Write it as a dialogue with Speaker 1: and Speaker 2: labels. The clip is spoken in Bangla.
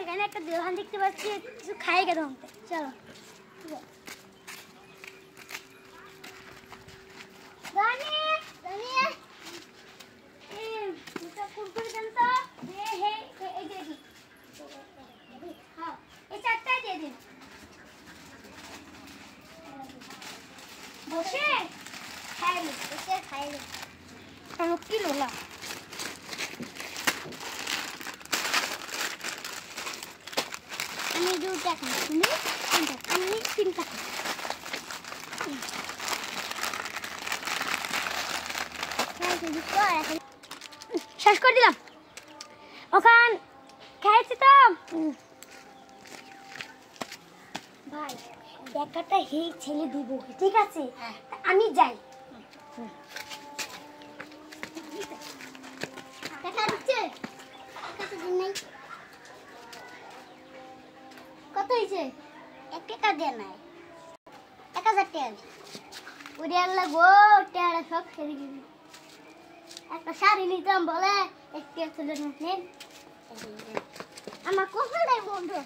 Speaker 1: এখানে একটা দোকান দেখতে পাচ্ছি, কিছু খাই কেন? চলো কুরকুরে দেন তো। এই চারটাই দিয়ে দিন। বসে খাইলি, বসে খাইলি। কি লোলা আমি দুটা খাই, তুমি তিনটা, আমি তিনটা খাই। শেষ করে দিলাম। ওখান খাইছি তো ভাই, দেখাটা এই ছেলে দিব, ঠিক আছে? আমি যাই। কত হয়েছে? 1 টাকা দেয় নাই, 1000 টাকা উড়িয়ার লাগবো। টাকা সব খেয়ে গেলি। একটা শাড়ি নিতাম বলে একটু আমার কোথায় বন্ধু